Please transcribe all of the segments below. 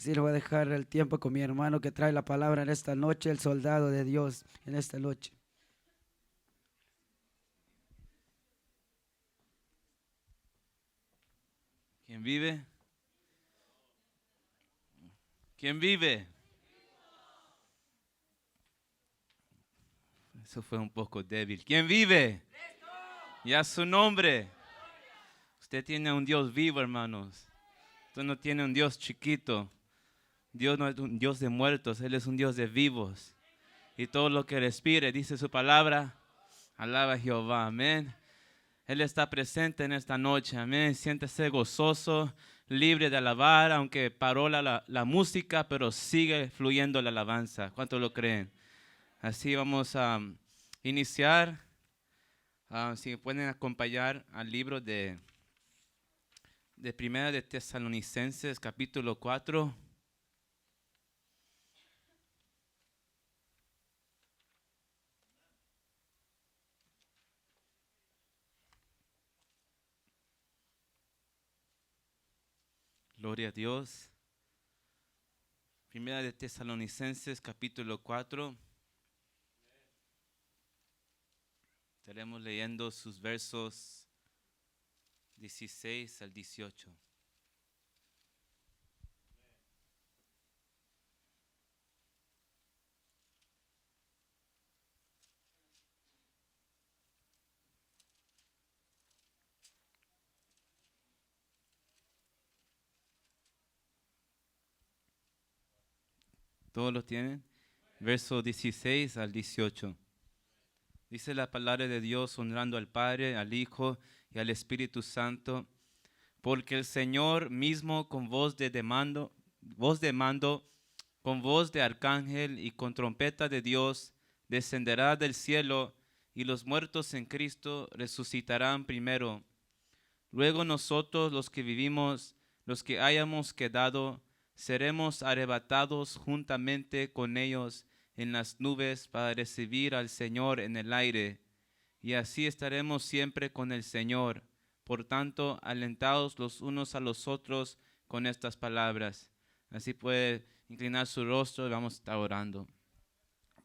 Así le voy a dejar el tiempo con mi hermano que trae la palabra en esta noche, el soldado de Dios en esta noche. ¿Quién vive? ¿Quién vive? Eso fue un poco débil. ¿Quién vive? Y a su nombre. Usted tiene un Dios vivo, hermanos. Usted no tiene un Dios chiquito. Dios no es un Dios de muertos, Él es un Dios de vivos. Y todo lo que respire, dice su palabra, alaba a Jehová. Amén. Él está presente en esta noche. Amén. Siéntese gozoso, libre de alabar, aunque paró la música, pero sigue fluyendo la alabanza. ¿Cuántos lo creen? Así vamos a iniciar. Si me pueden acompañar al libro de Primera de Tesalonicenses, capítulo 4. Gloria a Dios. Primera de Tesalonicenses, capítulo 4. Estaremos leyendo sus versos 16 al 18. ¿Todos lo tienen? Verso 16 al 18. Dice la palabra de Dios honrando al Padre, al Hijo y al Espíritu Santo, porque el Señor mismo con voz de mando, con voz de arcángel y con trompeta de Dios, descenderá del cielo y los muertos en Cristo resucitarán primero. Luego nosotros los que vivimos, los que hayamos quedado, seremos arrebatados juntamente con ellos en las nubes para recibir al Señor en el aire. Y así estaremos siempre con el Señor. Por tanto, alentados los unos a los otros con estas palabras. Así puede inclinar su rostro y vamos a estar orando.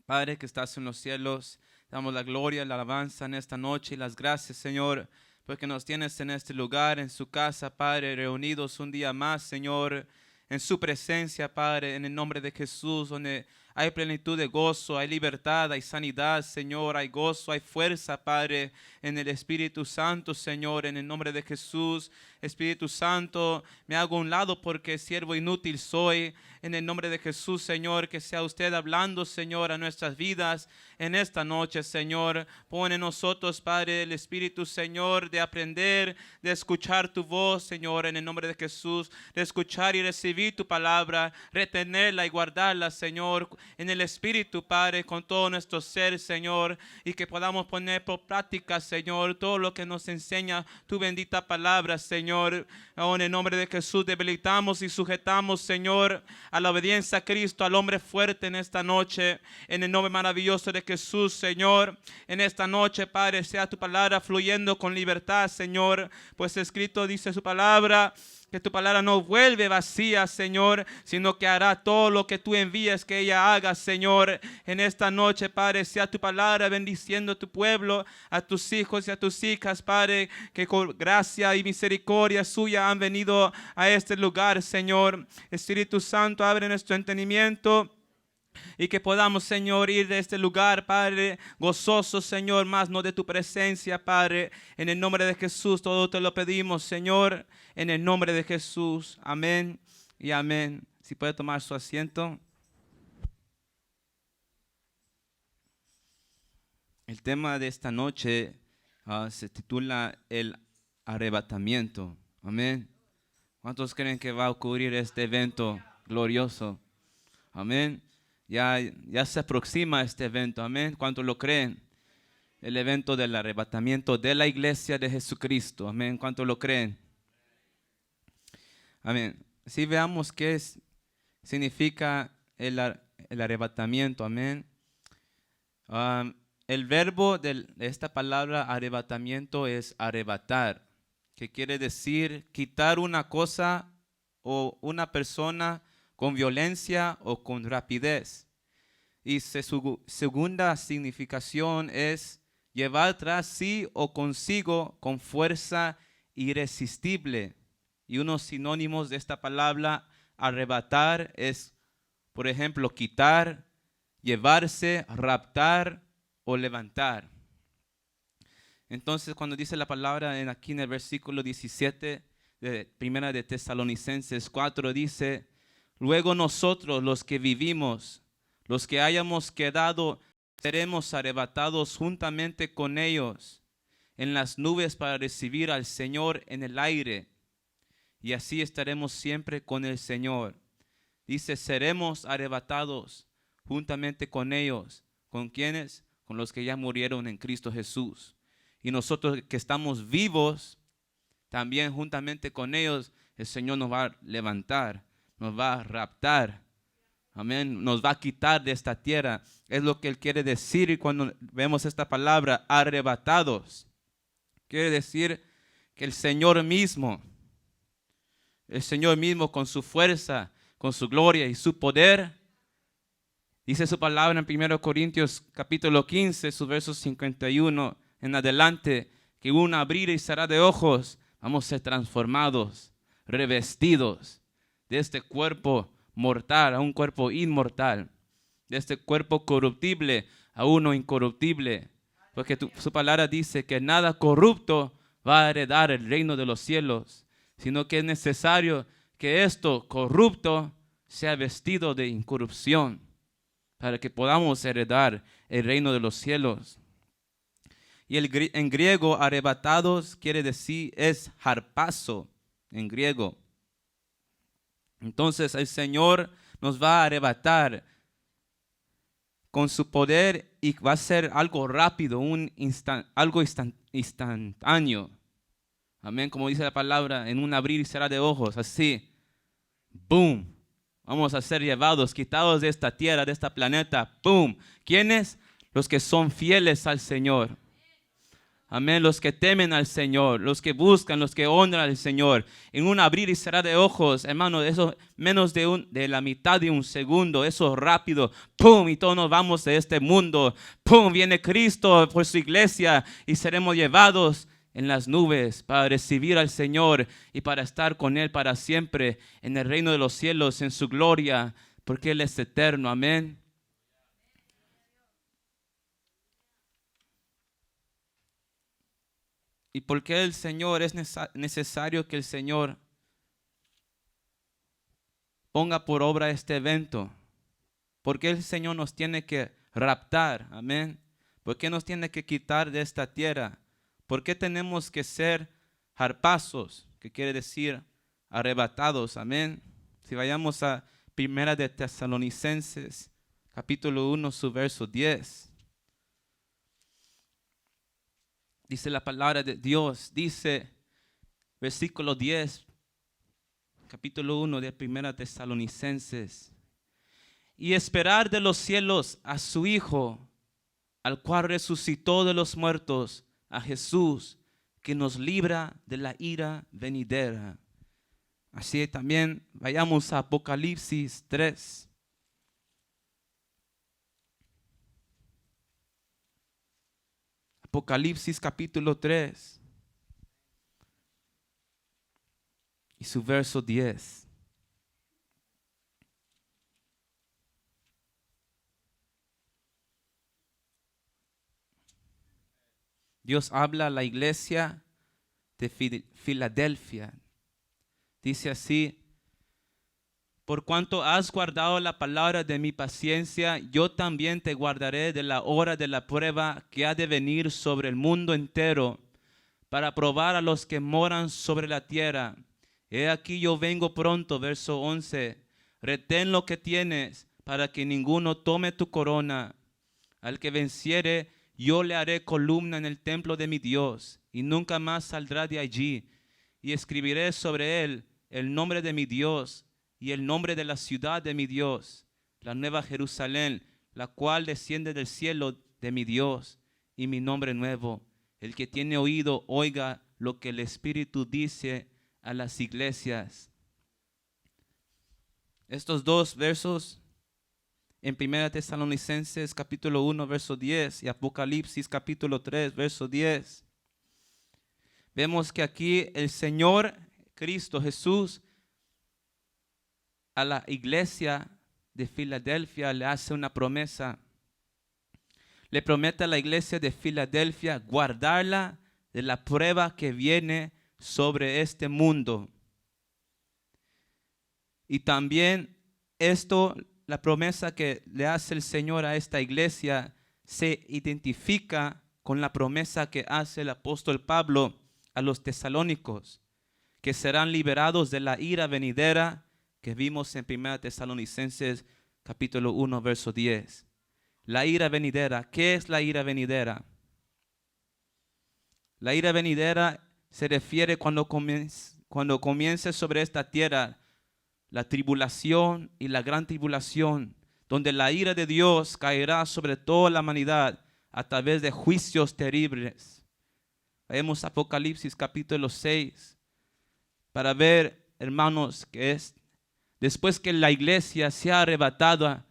Padre que estás en los cielos, damos la gloria, la alabanza en esta noche y las gracias, Señor, porque nos tienes en este lugar, en su casa, Padre, reunidos un día más, Señor, en su presencia, Padre, en el nombre de Jesús, donde hay plenitud de gozo, hay libertad, hay sanidad, Señor, hay gozo, hay fuerza, Padre, en el Espíritu Santo, Señor, en el nombre de Jesús. Espíritu Santo, me hago a un lado porque siervo inútil soy. En el nombre de Jesús, Señor, que sea usted hablando, Señor, a nuestras vidas en esta noche, Señor. Pone en nosotros, Padre, el Espíritu, Señor, de aprender, de escuchar tu voz, Señor, en el nombre de Jesús, de escuchar y recibir tu palabra, retenerla y guardarla, Señor, en el Espíritu, Padre, con todo nuestro ser, Señor, y que podamos poner por práctica, Señor, todo lo que nos enseña tu bendita palabra, Señor. Oh, en el nombre de Jesús debilitamos y sujetamos, Señor, a la obediencia a Cristo, al hombre fuerte en esta noche, en el nombre maravilloso de Jesús, Señor. En esta noche, Padre, sea tu palabra fluyendo con libertad, Señor, pues escrito dice su palabra, que tu palabra no vuelve vacía, Señor, sino que hará todo lo que tú envíes que ella haga, Señor. En esta noche, Padre, sea tu palabra bendiciendo a tu pueblo, a tus hijos y a tus hijas, Padre, que con gracia y misericordia suya han venido a este lugar, Señor. Espíritu Santo, abre nuestro entendimiento. Y que podamos, Señor, ir de este lugar, Padre, gozosos, Señor, más no de tu presencia, Padre. En el nombre de Jesús, todo te lo pedimos, Señor. En el nombre de Jesús. Amén y amén. Si puede tomar su asiento. El tema de esta noche se titula El arrebatamiento. Amén. ¿Cuántos creen que va a ocurrir este evento glorioso? Amén. Ya se aproxima este evento. Amén. ¿Cuántos lo creen? El evento del arrebatamiento de la iglesia de Jesucristo. Amén. ¿Cuántos lo creen? Amén. Si veamos qué significa el arrebatamiento. Amén. El verbo de esta palabra arrebatamiento es arrebatar, que quiere decir quitar una cosa o una persona con violencia o con rapidez. Y su segunda significación es llevar tras sí o consigo con fuerza irresistible. Y unos sinónimos de esta palabra arrebatar es, por ejemplo, quitar, llevarse, raptar o levantar. Entonces, cuando dice la palabra aquí en el versículo 17 de Primera de Tesalonicenses 4, dice: luego nosotros los que vivimos, los que hayamos quedado, seremos arrebatados juntamente con ellos en las nubes para recibir al Señor en el aire. Y así estaremos siempre con el Señor. Dice, seremos arrebatados juntamente con ellos. ¿Con quiénes? Con los que ya murieron en Cristo Jesús. Y nosotros que estamos vivos, también juntamente con ellos, el Señor nos va a levantar, nos va a raptar. Amén. Nos va a quitar de esta tierra. Es lo que Él quiere decir. Y cuando vemos esta palabra, arrebatados, quiere decir que el Señor mismo con su fuerza, con su gloria y su poder, dice su palabra en 1 Corintios capítulo 15, sus versos 51 en adelante, que un abrir y cerrar de ojos, vamos a ser transformados, revestidos de este cuerpo mortal a un cuerpo inmortal, de este cuerpo corruptible a uno incorruptible, porque su palabra dice que nada corrupto va a heredar el reino de los cielos, sino que es necesario que esto corrupto sea vestido de incorrupción para que podamos heredar el reino de los cielos. Y en griego, arrebatados quiere decir, es harpazo en griego. Entonces el Señor nos va a arrebatar con su poder y va a ser algo rápido, algo instantáneo. Amén, como dice la palabra, en un abrir y cerrar de ojos, así, boom, vamos a ser llevados, quitados de esta tierra, de este planeta, boom. ¿Quiénes? Los que son fieles al Señor. Amén, los que temen al Señor, los que buscan, los que honran al Señor. En un abrir y cerrar de ojos, hermano, eso menos de la mitad de un segundo, eso rápido, pum, y todos nos vamos de este mundo. Pum, viene Cristo por su iglesia y seremos llevados en las nubes para recibir al Señor y para estar con Él para siempre en el reino de los cielos, en su gloria, porque Él es eterno. Amén. ¿Y por qué el Señor es necesario que el Señor ponga por obra este evento? ¿Por qué el Señor nos tiene que raptar? Amén. ¿Por qué nos tiene que quitar de esta tierra? ¿Por qué tenemos que ser harpazos? Que quiere decir arrebatados. Amén. Si vayamos a Primera de Tesalonicenses, capítulo 1, su verso 10. Dice la palabra de Dios, dice, versículo 10, capítulo 1 de Primera Tesalonicenses. Y esperar de los cielos a su Hijo, al cual resucitó de los muertos, a Jesús, que nos libra de la ira venidera. Así también vayamos a Apocalipsis 3. Apocalipsis capítulo 3 y su verso 10. Dios habla a la iglesia de Filadelfia. Dice así: por cuanto has guardado la palabra de mi paciencia, yo también te guardaré de la hora de la prueba que ha de venir sobre el mundo entero, para probar a los que moran sobre la tierra. He aquí yo vengo pronto, verso 11. Retén lo que tienes, para que ninguno tome tu corona. Al que venciere, yo le haré columna en el templo de mi Dios, y nunca más saldrá de allí. Y escribiré sobre él el nombre de mi Dios y el nombre de la ciudad de mi Dios, la nueva Jerusalén, la cual desciende del cielo de mi Dios, y mi nombre nuevo. El que tiene oído, oiga lo que el Espíritu dice a las iglesias. estos dos versos en 1 Tesalonicenses capítulo 1, verso 10 y Apocalipsis capítulo 3, verso 10, vemos que aquí el Señor Cristo Jesús a la iglesia de Filadelfia le hace una promesa. Le promete a la iglesia de Filadelfia guardarla de la prueba que viene sobre este mundo. Y también esto, la promesa que le hace el Señor a esta iglesia, se identifica con la promesa que hace el apóstol Pablo a los tesalónicos, que serán liberados de la ira venidera que vimos en 1 Tesalonicenses capítulo 1, verso 10. La ira venidera. ¿Qué es la ira venidera? La ira venidera se refiere cuando comience sobre esta tierra la tribulación y la gran tribulación, donde la ira de Dios caerá sobre toda la humanidad a través de juicios terribles. Vemos Apocalipsis capítulo 6 para ver, hermanos, que es después que la iglesia sea arrebatada,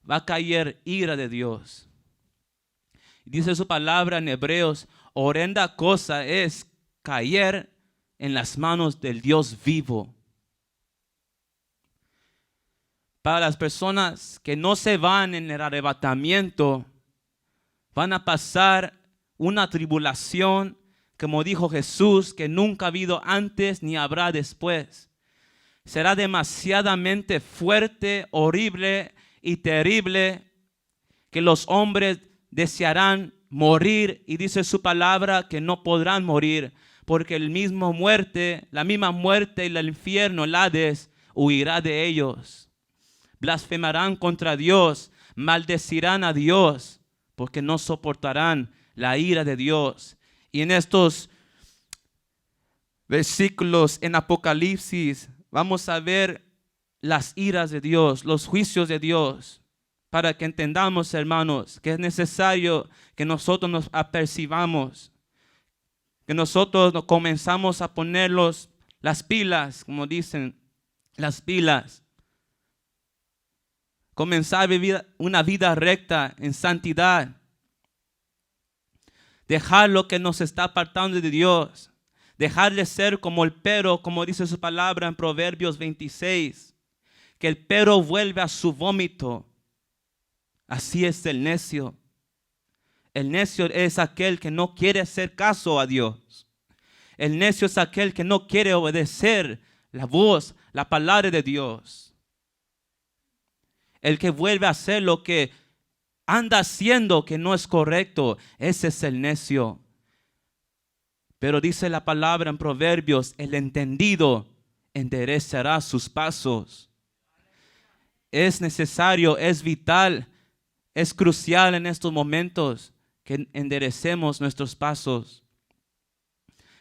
va a caer ira de Dios. Dice su palabra en Hebreos, horrenda cosa es caer en las manos del Dios vivo. Para las personas que no se van en el arrebatamiento, van a pasar una tribulación, como dijo Jesús, que nunca ha habido antes ni habrá después. Será demasiadamente fuerte, horrible y terrible que los hombres desearán morir, y dice su palabra que no podrán morir, porque la misma muerte y el infierno, el Hades, huirá de ellos. Blasfemarán contra Dios, maldecirán a Dios, porque no soportarán la ira de Dios. Y en estos versículos en Apocalipsis vamos a ver las iras de Dios, los juicios de Dios, para que entendamos, hermanos, que es necesario que nosotros nos apercibamos, que nosotros nos comenzamos a poner las pilas, como dicen, las pilas. Comenzar a vivir una vida recta en santidad. Dejar lo que nos está apartando de Dios. Dejar de ser como el perro, como dice su palabra en Proverbios 26. Que el perro vuelve a su vómito. Así es el necio. El necio es aquel que no quiere hacer caso a Dios. El necio es aquel que no quiere obedecer la voz, la palabra de Dios. El que vuelve a hacer lo que anda haciendo que no es correcto, ese es el necio. Pero dice la palabra en Proverbios, el entendido enderezará sus pasos. Es necesario, es vital, es crucial en estos momentos que enderecemos nuestros pasos.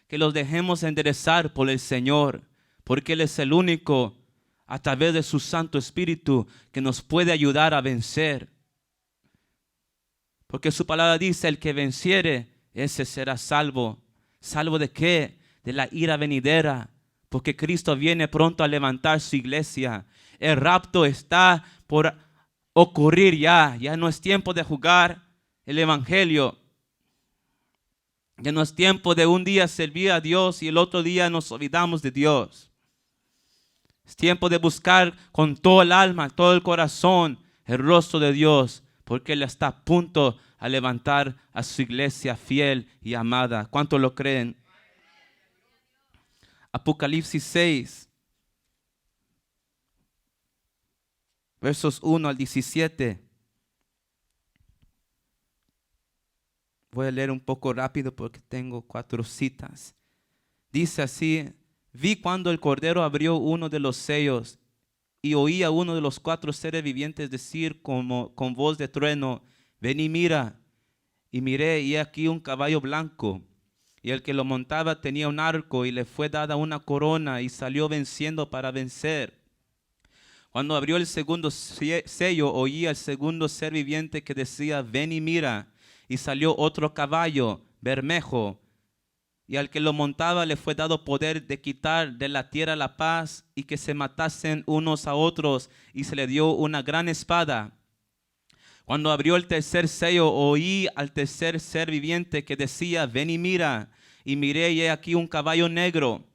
Que los dejemos enderezar por el Señor, porque Él es el único a través de su Santo Espíritu que nos puede ayudar a vencer. Porque su palabra dice, el que venciere, ese será salvo. ¿Salvo de qué? De la ira venidera. Porque Cristo viene pronto a levantar su iglesia. El rapto está por ocurrir ya. Ya no es tiempo de jugar el evangelio. Ya no es tiempo de un día servir a Dios y el otro día nos olvidamos de Dios. Es tiempo de buscar con todo el alma, todo el corazón, el rostro de Dios, porque Él está a punto a levantar a su iglesia fiel y amada. ¿Cuántos lo creen? Apocalipsis 6, versos 1 al 17. Voy a leer un poco rápido porque tengo 4 citas. Dice así: vi cuando el Cordero abrió uno de los sellos y oí a uno de los 4 seres vivientes decir con voz de trueno: ven y mira. Y miré, y aquí un caballo blanco, y el que lo montaba tenía un arco, y le fue dada una corona, y salió venciendo para vencer. Cuando abrió el segundo sello, oí al segundo ser viviente que decía: ven y mira. Y salió otro caballo bermejo, y al que lo montaba le fue dado poder de quitar de la tierra la paz y que se matasen unos a otros, y se le dio una gran espada. Cuando abrió el tercer sello, oí al tercer ser viviente que decía: ven y mira. Y miré, y he aquí un caballo negro,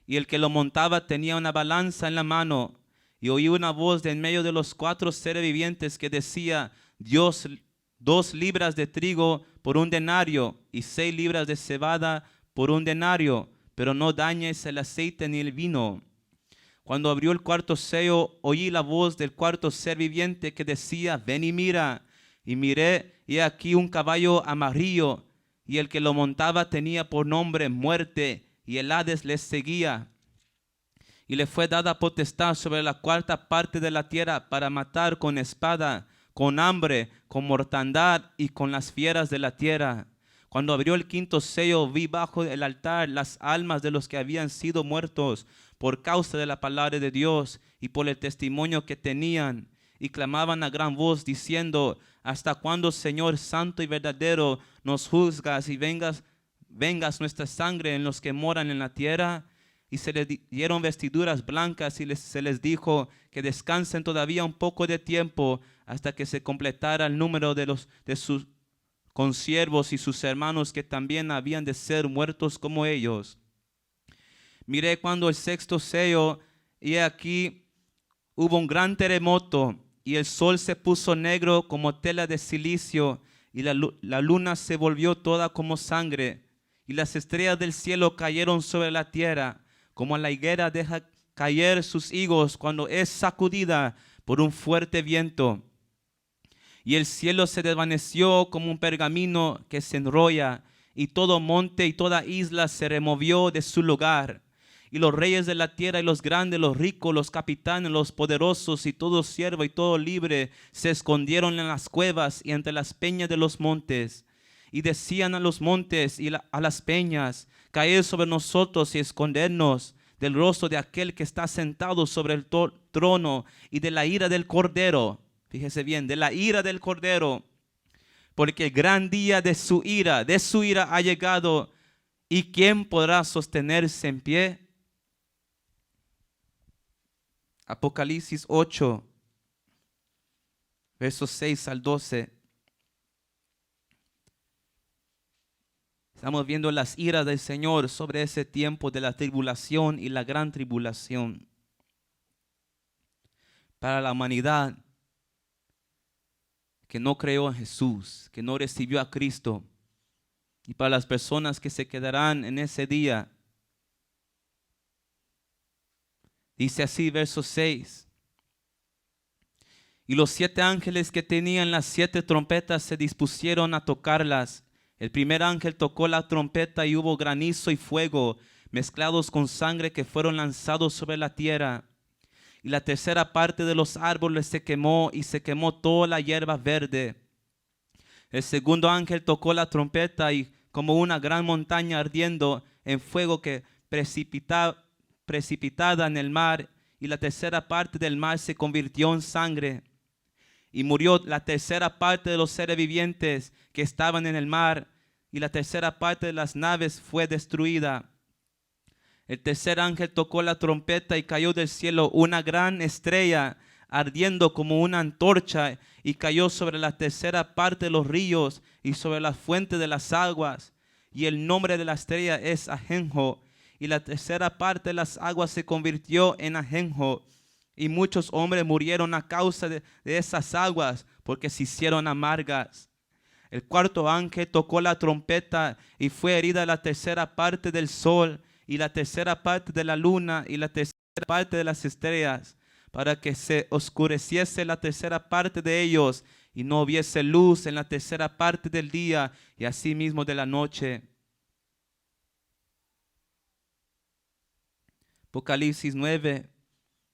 y el que lo montaba tenía una balanza en la mano. Y oí una voz de en medio de los cuatro seres vivientes que decía: Dios, 2 libras de trigo por 1 denario, y 6 libras de cebada por 1 denario, pero no dañes el aceite ni el vino. Cuando abrió el cuarto sello, oí la voz del cuarto ser viviente que decía: ven y mira. Y miré, y aquí un caballo amarillo, y el que lo montaba tenía por nombre Muerte, y el Hades les seguía. Y le fue dada potestad sobre la cuarta parte de la tierra para matar con espada, con hambre, con mortandad y con las fieras de la tierra. Cuando abrió el quinto sello, vi bajo el altar las almas de los que habían sido muertos por causa de la palabra de Dios y por el testimonio que tenían, y clamaban a gran voz diciendo: ¿hasta cuándo, Señor santo y verdadero, nos juzgas y vengas nuestra sangre en los que moran en la tierra? Y se les dieron vestiduras blancas y se les dijo que descansen todavía un poco de tiempo hasta que se completara el número de sus consiervos y sus hermanos que también habían de ser muertos como ellos. Miré cuando el sexto sello, y aquí hubo un gran terremoto, y el sol se puso negro como tela de silicio, y la luna se volvió toda como sangre, y las estrellas del cielo cayeron sobre la tierra, como la higuera deja caer sus higos cuando es sacudida por un fuerte viento. Y el cielo se desvaneció como un pergamino que se enrolla, y todo monte y toda isla se removió de su lugar. Y los reyes de la tierra y los grandes, los ricos, los capitanes, los poderosos y todo siervo y todo libre se escondieron en las cuevas y entre las peñas de los montes. Y decían a los montes y a las peñas: caed sobre nosotros y escondernos del rostro de aquel que está sentado sobre el trono y de la ira del Cordero. Fíjese bien, de la ira del Cordero, porque el gran día de su ira ha llegado. ¿Y quién podrá sostenerse en pie? Apocalipsis 8, versos 6 al 12. Estamos viendo las iras del Señor sobre ese tiempo de la tribulación y la gran tribulación para la humanidad que no creó en Jesús, que no recibió a Cristo, y para las personas que se quedarán en ese día. Dice así, verso 6. Y los 7 ángeles que tenían las 7 trompetas se dispusieron a tocarlas. El primer ángel tocó la trompeta y hubo granizo y fuego mezclados con sangre que fueron lanzados sobre la tierra. Y la tercera parte de los árboles se quemó y se quemó toda la hierba verde. El segundo ángel tocó la trompeta y como una gran montaña ardiendo en fuego que precipitada en el mar, y la tercera parte del mar se convirtió en sangre. Y murió la tercera parte de los seres vivientes que estaban en el mar, y la tercera parte de las naves fue destruida. El tercer ángel tocó la trompeta y cayó del cielo una gran estrella ardiendo como una antorcha, y cayó sobre la tercera parte de los ríos y sobre las fuentes de las aguas. Y el nombre de la estrella es Ajenjo. Y la tercera parte de las aguas se convirtió en ajenjo. Y muchos hombres murieron a causa de esas aguas, porque se hicieron amargas. El cuarto ángel tocó la trompeta y fue herida la tercera parte del sol y la tercera parte de la luna y la tercera parte de las estrellas, para que se oscureciese la tercera parte de ellos y no hubiese luz en la tercera parte del día y asimismo de la noche. Apocalipsis 9,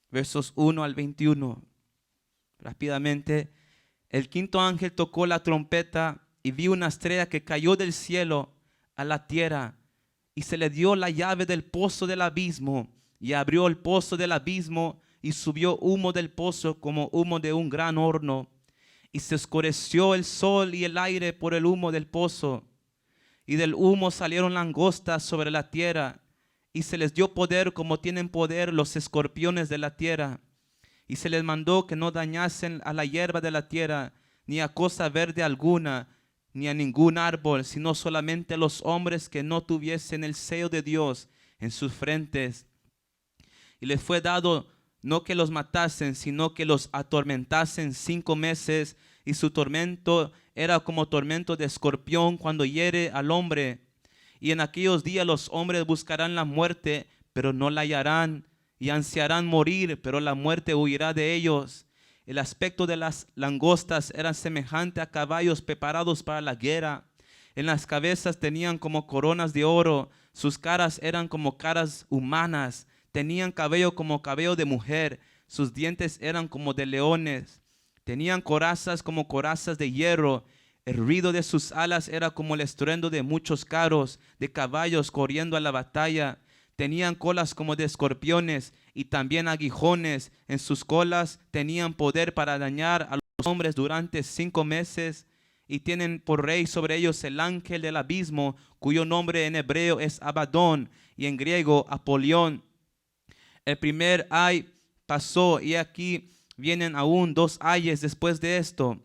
versos 1 al 21. Rápidamente, el quinto ángel tocó la trompeta y vi una estrella que cayó del cielo a la tierra, y se le dio la llave del pozo del abismo, y abrió el pozo del abismo, y subió humo del pozo como humo de un gran horno, y se oscureció el sol y el aire por el humo del pozo. y del humo salieron langostas sobre la tierra, y se les dio poder como tienen poder los escorpiones de la tierra. Y se les mandó que no dañasen a la hierba de la tierra, ni a cosa verde alguna, ni a ningún árbol, sino solamente a los hombres que no tuviesen el sello de Dios en sus frentes. Y les fue dado no que los matasen, sino que los atormentasen 5 meses, y su tormento era como tormento de escorpión cuando hiere al hombre. Y en aquellos días los hombres buscarán la muerte, pero no la hallarán, y ansiarán morir, pero la muerte huirá de ellos. El aspecto de las langostas era semejante a caballos preparados para la guerra. En las cabezas tenían como coronas de oro, sus caras eran como caras humanas, tenían cabello como cabello de mujer, sus dientes eran como de leones, tenían corazas como corazas de hierro. El ruido de sus alas era como el estruendo de muchos carros de caballos corriendo a la batalla. Tenían colas como de escorpiones y también aguijones. En sus colas tenían poder para dañar a los hombres durante 5 meses. Y tienen por rey sobre ellos el ángel del abismo, cuyo nombre en hebreo es Abadón y en griego Apolión. El primer ay pasó, y aquí vienen aún 2 ayes después de esto.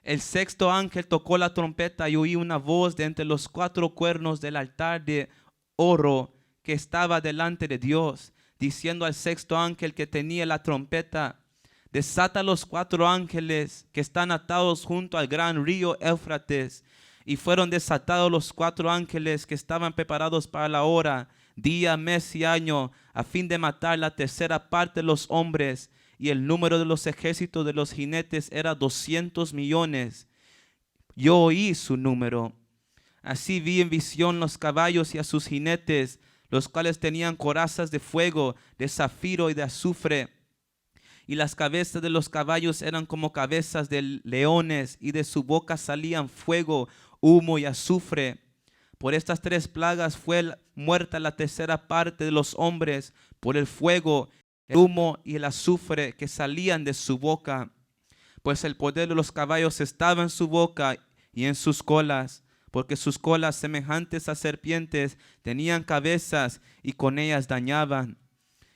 El sexto ángel tocó la trompeta y oí una voz de entre los 4 cuernos del altar de oro que estaba delante de Dios, diciendo al sexto ángel que tenía la trompeta: desata los 4 ángeles que están atados junto al gran río Éufrates. Y fueron desatados los 4 ángeles que estaban preparados para la hora, día, mes y año, a fin de matar la tercera parte de los hombres. Y el número de los ejércitos de los jinetes era 200 millones. Yo oí su número. Así vi en visión los caballos y a sus jinetes, los cuales tenían corazas de fuego, de zafiro y de azufre. Y las cabezas de los caballos eran como cabezas de leones, y de su boca salían fuego, humo y azufre. Por estas 3 plagas fue muerta la tercera parte de los hombres, por el fuego, el humo y el azufre que salían de su boca. Pues el poder de los caballos estaba en su boca y en sus colas, porque sus colas, semejantes a serpientes, tenían cabezas y con ellas dañaban.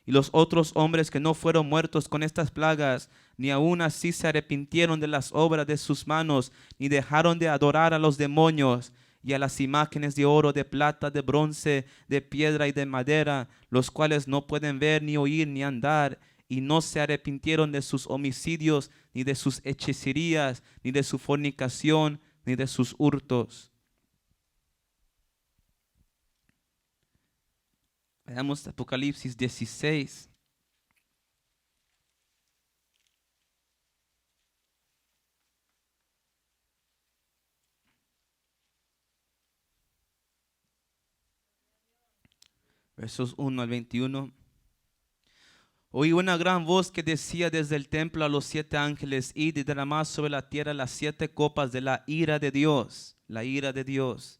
Y los otros hombres que no fueron muertos con estas plagas, ni aun así se arrepintieron de las obras de sus manos, ni dejaron de adorar a los demonios y a las imágenes de oro, de plata, de bronce, de piedra y de madera, los cuales no pueden ver, ni oír, ni andar. Y no se arrepintieron de sus homicidios, ni de sus hechicerías, ni de su fornicación, ni de sus hurtos. Veamos Apocalipsis 16. Versos 1 al 21. Oí una gran voz que decía desde el templo a los 7 ángeles: id y derramad sobre la tierra las 7 copas de la ira de Dios. La ira de Dios.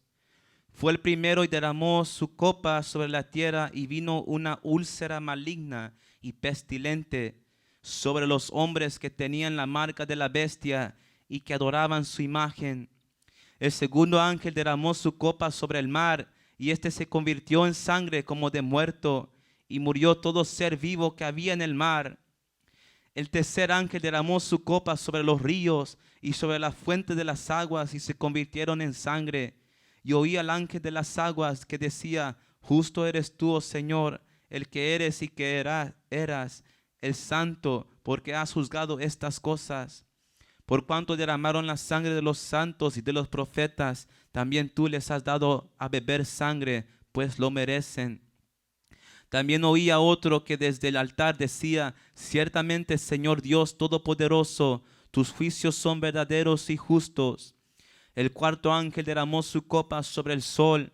Fue el primero y derramó su copa sobre la tierra, y vino una úlcera maligna y pestilente sobre los hombres que tenían la marca de la bestia y que adoraban su imagen. El segundo ángel derramó su copa sobre el mar, y éste se convirtió en sangre como de muerto, y murió todo ser vivo que había en el mar. El tercer ángel derramó su copa sobre los ríos y sobre la fuente de las aguas, y se convirtieron en sangre. Y oí al ángel de las aguas que decía: justo eres tú, oh Señor, el que eres y que eras, el santo, porque has juzgado estas cosas. Por cuanto derramaron la sangre de los santos y de los profetas, también tú les has dado a beber sangre, pues lo merecen. También oí a otro que desde el altar decía: ciertamente, Señor Dios Todopoderoso, tus juicios son verdaderos y justos. El cuarto ángel derramó su copa sobre el sol,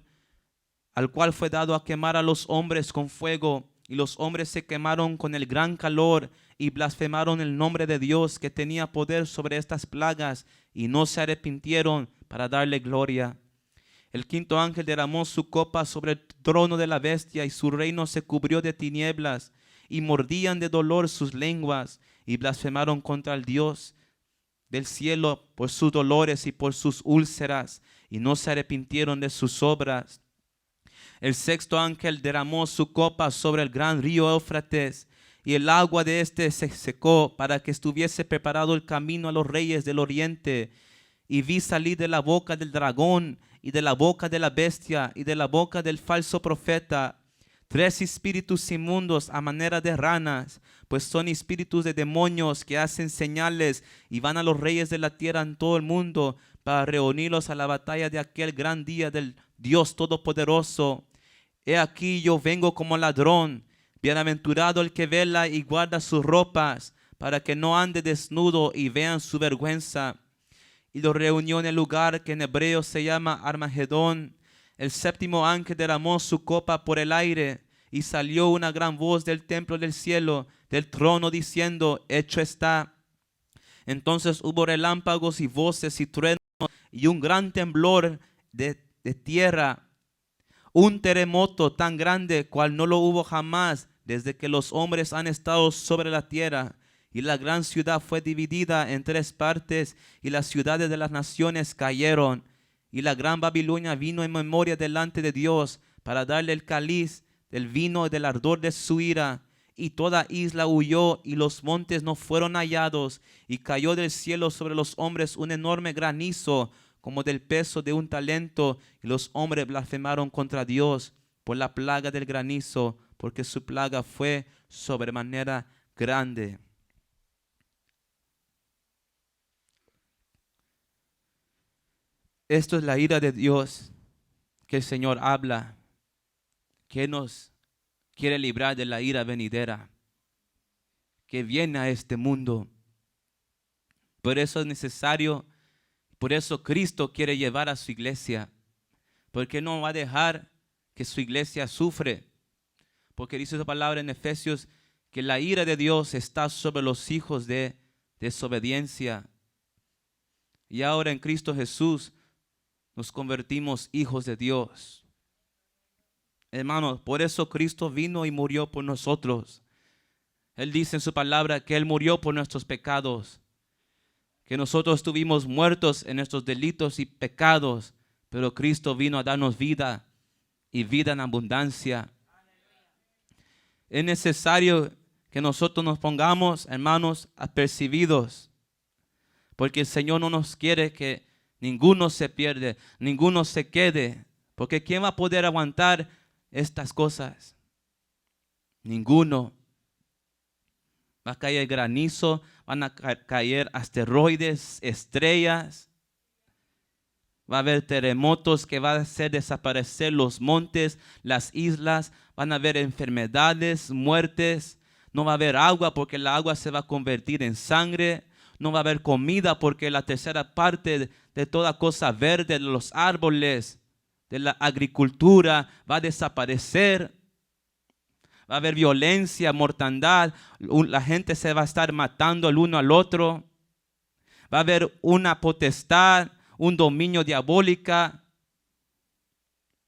al cual fue dado a quemar a los hombres con fuego, y los hombres se quemaron con el gran calor, y blasfemaron el nombre de Dios que tenía poder sobre estas plagas, y no se arrepintieron para darle gloria. El quinto ángel derramó su copa sobre el trono de la bestia, y su reino se cubrió de tinieblas, y mordían de dolor sus lenguas, y blasfemaron contra el Dios del cielo por sus dolores y por sus úlceras. y no se arrepintieron de sus obras. El sexto ángel derramó su copa sobre el gran río Éufrates, y el agua de éste se secó para que estuviese preparado el camino a los reyes del oriente. Y vi salir de la boca del dragón y de la boca de la bestia y de la boca del falso profeta 3 espíritus inmundos a manera de ranas, pues son espíritus de demonios que hacen señales y van a los reyes de la tierra en todo el mundo para reunirlos a la batalla de aquel gran día del Dios Todopoderoso. He aquí yo vengo como ladrón. Bienaventurado el que vela y guarda sus ropas, para que no ande desnudo y vean su vergüenza. Y lo reunió en el lugar que en hebreo se llama Armagedón. El séptimo ángel derramó su copa por el aire, y salió una gran voz del templo del cielo, del trono, diciendo: hecho está. Entonces hubo relámpagos y voces y truenos, y un gran temblor de tierra, un terremoto tan grande cual no lo hubo jamás desde que los hombres han estado sobre la tierra. Y la gran ciudad fue dividida en 3 partes, y las ciudades de las naciones cayeron. Y la gran Babilonia vino en memoria delante de Dios para darle el cáliz del vino del ardor de su ira. Y toda isla huyó, y los montes no fueron hallados. Y cayó del cielo sobre los hombres un enorme granizo, como del peso de un talento, y los hombres blasfemaron contra Dios por la plaga del granizo, porque su plaga fue sobremanera grande. Esto es la ira de Dios que el Señor habla, que nos quiere librar de la ira venidera que viene a este mundo. Por eso es necesario, por eso Cristo quiere llevar a su iglesia, porque no va a dejar que su iglesia sufre, porque dice su palabra en Efesios que la ira de Dios está sobre los hijos de desobediencia. Y ahora en Cristo Jesús nos convertimos hijos de Dios. Hermanos, por eso Cristo vino y murió por nosotros. Él dice en su palabra que Él murió por nuestros pecados, que nosotros estuvimos muertos en nuestros delitos y pecados, pero Cristo vino a darnos vida y vida en abundancia. Es necesario que nosotros nos pongamos, hermanos, apercibidos, porque el Señor no nos quiere que ninguno se pierda, ninguno se quede, porque ¿quién va a poder aguantar estas cosas? Ninguno. Va a caer granizo, van a caer asteroides, estrellas. Va a haber terremotos que van a hacer desaparecer los montes, las islas. Van a haber enfermedades, muertes. No va a haber agua porque la agua se va a convertir en sangre. No va a haber comida porque la tercera parte de toda cosa verde, de los árboles, de la agricultura, va a desaparecer. Va a haber violencia, mortandad. La gente se va a estar matando el uno al otro. Va a haber una potestad, un dominio diabólica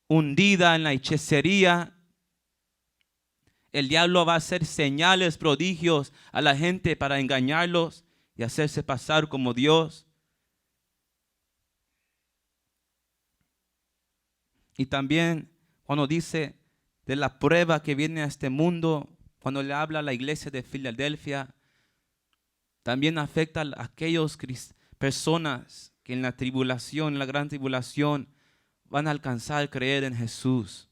hundida en la hechicería. El diablo va a hacer señales, prodigios a la gente para engañarlos y hacerse pasar como Dios. Y también cuando dice de la prueba que viene a este mundo, cuando le habla a la iglesia de Filadelfia, también afecta a aquellas personas que en la tribulación, en la gran tribulación, van a alcanzar a creer en Jesús,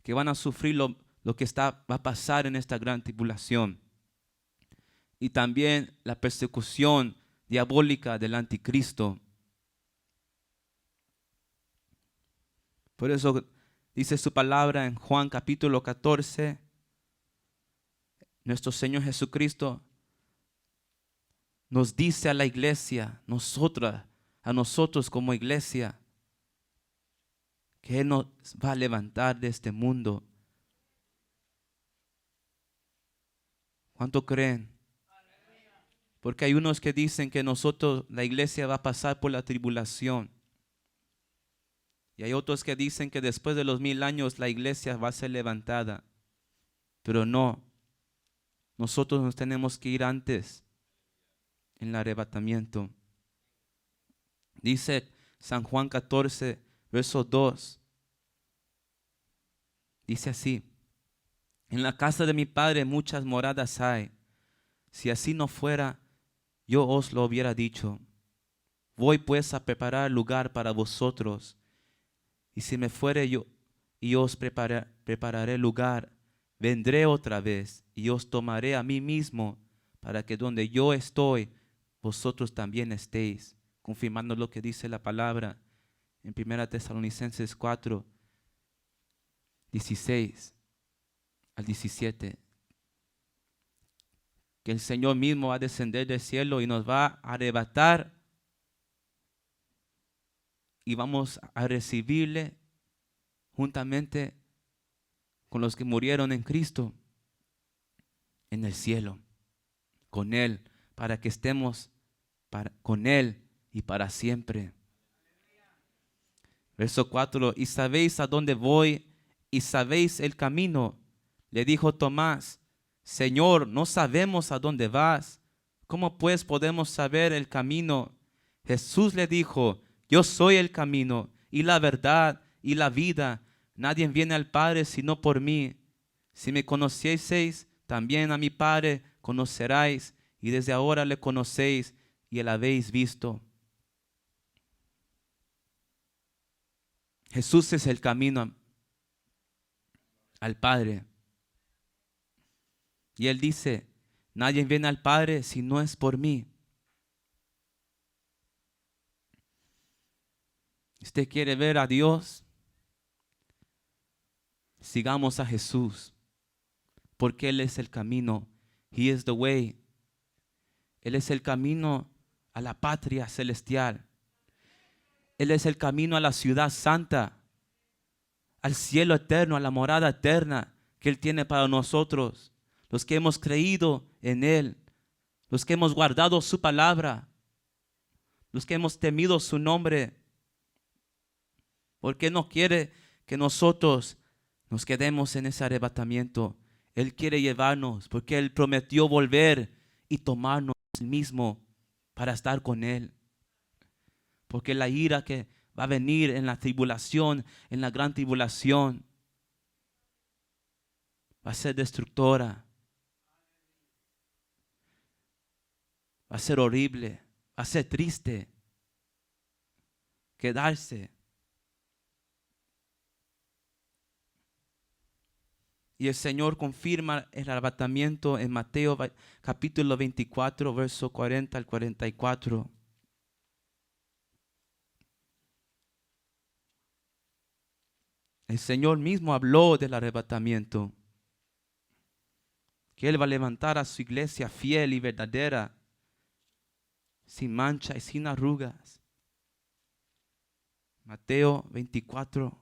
que van a sufrir lo que va a pasar en esta gran tribulación. Y también la persecución diabólica del anticristo. Por eso dice su palabra en Juan capítulo 14, nuestro Señor Jesucristo nos dice a la iglesia, a nosotros como iglesia, que Él nos va a levantar de este mundo. ¿Cuánto creen? Porque hay unos que dicen que nosotros, la iglesia, va a pasar por la tribulación. Y hay otros que dicen que después de los 1000 años la iglesia va a ser levantada. Pero no, nosotros nos tenemos que ir antes en el arrebatamiento. Dice San Juan 14, verso 2. Dice así: en la casa de mi Padre muchas moradas hay. Si así no fuera, yo os lo hubiera dicho. Voy pues a preparar lugar para vosotros. Y si me fuere yo y os prepararé lugar, vendré otra vez y os tomaré a mí mismo, para que donde yo estoy, vosotros también estéis. Confirmando lo que dice la palabra en 1 Tesalonicenses 4, 16 al 17. Que el Señor mismo va a descender del cielo y nos va a arrebatar y vamos a recibirle juntamente con los que murieron en Cristo en el cielo, con Él, para que estemos con Él y para siempre. Verso 4, y sabéis a dónde voy y sabéis el camino. Le dijo Tomás: Señor, no sabemos a dónde vas. ¿Cómo pues podemos saber el camino? Jesús le dijo: yo soy el camino y la verdad y la vida. Nadie viene al Padre sino por mí. Si me conocieseis, también a mi Padre conoceráis, y desde ahora le conocéis y le habéis visto. Jesús es el camino al Padre. Y Él dice: nadie viene al Padre si no es por mí. ¿Usted quiere ver a Dios? Sigamos a Jesús, porque Él es el camino. He is the way. Él es el camino a la patria celestial. Él es el camino a la ciudad santa, al cielo eterno, a la morada eterna que Él tiene para nosotros, los que hemos creído en Él, los que hemos guardado su palabra, los que hemos temido su nombre. Porque no quiere que nosotros nos quedemos en ese arrebatamiento. Él quiere llevarnos, porque Él prometió volver y tomarnos Él mismo para estar con Él. Porque la ira que va a venir en la tribulación, en la gran tribulación, va a ser destructora. Va a ser horrible, va a ser triste quedarse. Y el Señor confirma el arrebatamiento en Mateo capítulo 24, verso 40 al 44. El Señor mismo habló del arrebatamiento, que Él va a levantar a su iglesia fiel y verdadera, sin mancha y sin arrugas. Mateo 24.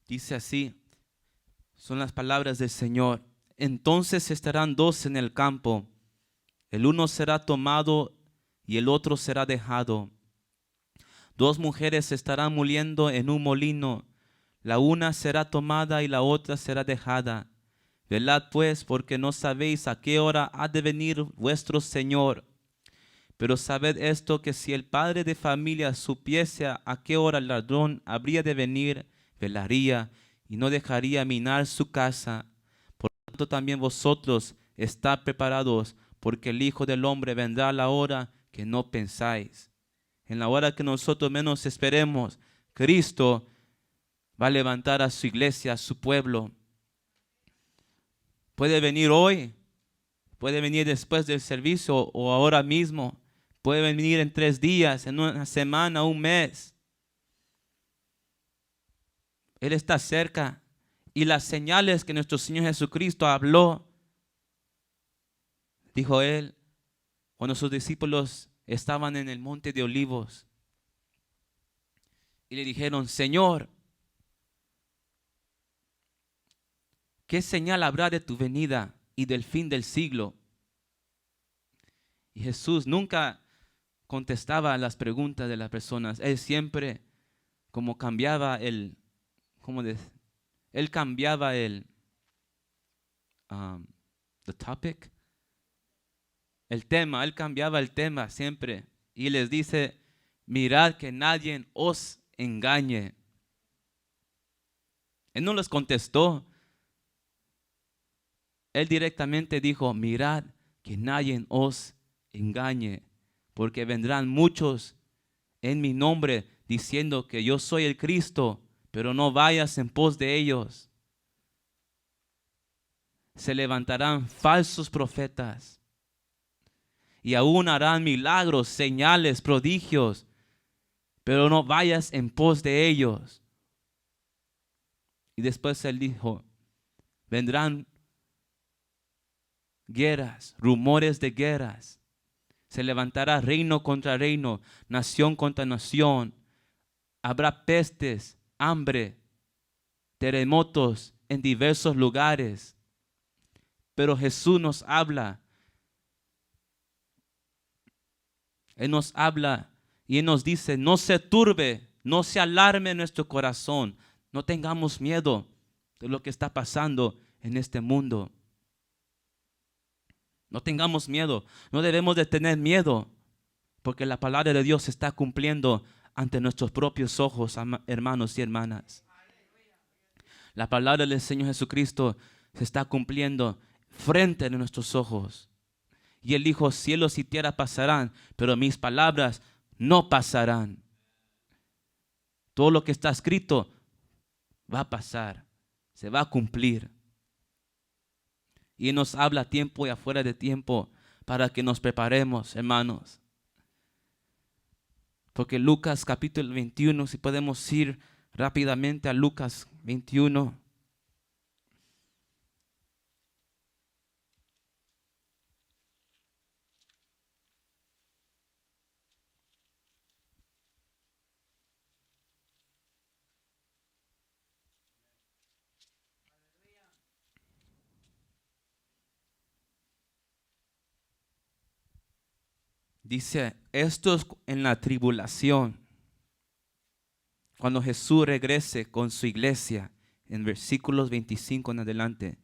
Dice así, son las palabras del Señor: entonces estarán dos en el campo, el uno será tomado y el otro será dejado. Dos mujeres estarán moliendo en un molino, la una será tomada y la otra será dejada. Velad pues, porque no sabéis a qué hora ha de venir vuestro Señor. Pero sabed esto, que si el padre de familia supiese a qué hora el ladrón habría de venir, velaría y no dejaría minar su casa. Por tanto también vosotros estad preparados, porque el Hijo del Hombre vendrá a la hora que no pensáis. En la hora que nosotros menos esperemos, Cristo va a levantar a su iglesia, a su pueblo. Puede venir hoy, puede venir después del servicio o ahora mismo. Puede venir en 3 días, en una semana, un mes. Él está cerca. Y las señales que nuestro Señor Jesucristo habló, dijo Él, cuando sus discípulos estaban en el monte de Olivos. Y le dijeron: Señor, ¿qué señal habrá de tu venida y del fin del siglo? Y Jesús nunca contestaba a las preguntas de las personas. Él siempre como cambiaba él cambiaba the topic, el tema, él cambiaba el tema siempre. Y les dice, mirad que nadie os engañe. Él no les contestó. Él directamente dijo, mirad que nadie os engañe, porque vendrán muchos en mi nombre diciendo que yo soy el Cristo, pero no vayas en pos de ellos. Se levantarán falsos profetas y aún harán milagros, señales, prodigios, pero no vayas en pos de ellos. Y después él dijo, vendrán guerras, rumores de guerras. Se levantará reino contra reino, nación contra nación. Habrá pestes, hambre, terremotos en diversos lugares. Pero Jesús nos habla. Él nos habla y Él nos dice, no se turbe, no se alarme nuestro corazón. No tengamos miedo de lo que está pasando en este mundo. No tengamos miedo, no debemos de tener miedo, porque la palabra de Dios se está cumpliendo ante nuestros propios ojos, hermanos y hermanas. La palabra del Señor Jesucristo se está cumpliendo frente a nuestros ojos. Y Él dijo, cielos y tierra pasarán, pero mis palabras no pasarán. Todo lo que está escrito va a pasar, se va a cumplir. Y Él nos habla a tiempo y afuera de tiempo para que nos preparemos, hermanos. Porque Lucas capítulo 21, si podemos ir rápidamente a Lucas 21. Dice, estos en la tribulación, cuando Jesús regrese con su iglesia, en versículos 25 en adelante,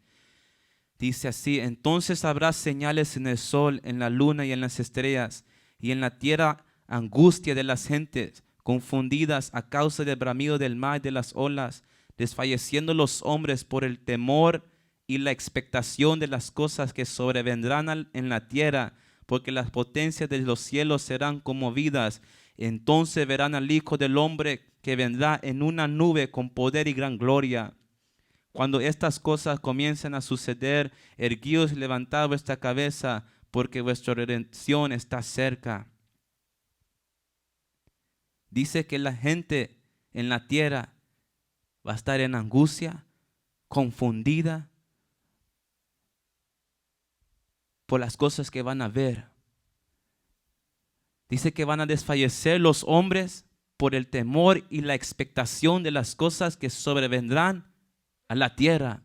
dice así, entonces habrá señales en el sol, en la luna y en las estrellas, y en la tierra angustia de las gentes, confundidas a causa del bramido del mar y de las olas, desfalleciendo los hombres por el temor y la expectación de las cosas que sobrevendrán en la tierra, porque las potencias de los cielos serán conmovidas. Entonces verán al Hijo del Hombre que vendrá en una nube con poder y gran gloria. Cuando estas cosas comiencen a suceder, erguíos y levantad vuestra cabeza, porque vuestra redención está cerca. Dice que la gente en la tierra va a estar en angustia, confundida por las cosas que van a ver. Dice que van a desfallecer los hombres por el temor y la expectación de las cosas que sobrevendrán a la tierra,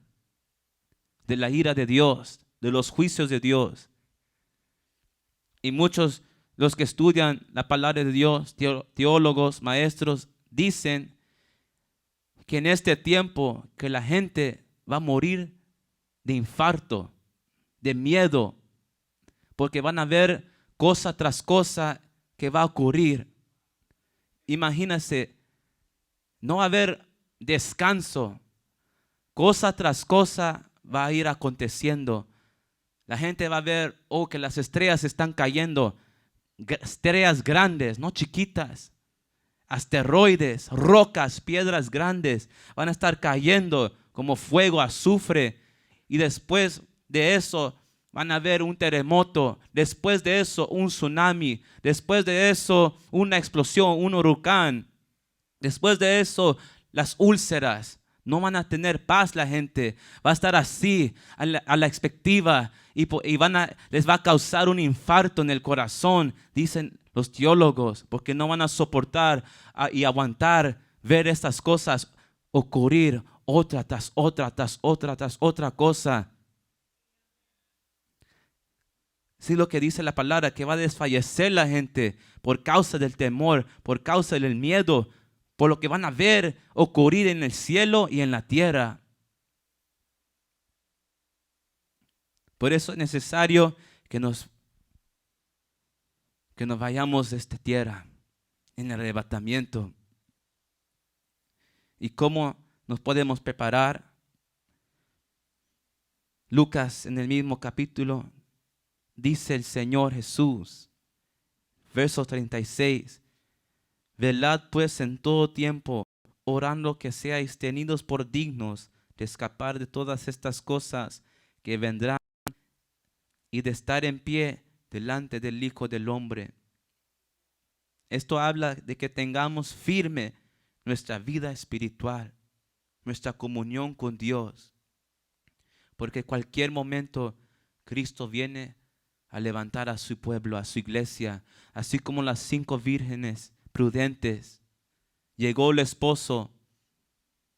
de la ira de Dios, de los juicios de Dios. Y muchos, los que estudian la palabra de Dios, teólogos, maestros, dicen que en este tiempo que la gente va a morir de infarto, de miedo, porque van a ver cosa tras cosa que va a ocurrir. Imagínense, no va a haber descanso. Cosa tras cosa va a ir aconteciendo. La gente va a ver, que las estrellas están cayendo. Estrellas grandes, no chiquitas. Asteroides, rocas, piedras grandes van a estar cayendo como fuego, azufre. Y después de eso van a ver un terremoto, después de eso un tsunami, después de eso una explosión, un huracán, después de eso las úlceras. No van a tener paz la gente, va a estar así a la expectativa y les va a causar un infarto en el corazón, dicen los teólogos, porque no van a soportar y aguantar ver estas cosas ocurrir otra tras otra, tras otra, tras otra cosa. Sí, lo que dice la palabra, que va a desfallecer la gente por causa del temor, por causa del miedo, por lo que van a ver ocurrir en el cielo y en la tierra. Por eso es necesario que nos vayamos de esta tierra en el arrebatamiento. ¿Y cómo nos podemos preparar? Lucas, en el mismo capítulo, dice el Señor Jesús, verso 36, velad pues en todo tiempo, orando que seáis tenidos por dignos de escapar de todas estas cosas que vendrán y de estar en pie delante del Hijo del Hombre. Esto habla de que tengamos firme nuestra vida espiritual, nuestra comunión con Dios, porque cualquier momento Cristo viene a levantar a su pueblo, a su iglesia, así como las 5 vírgenes prudentes. Llegó el esposo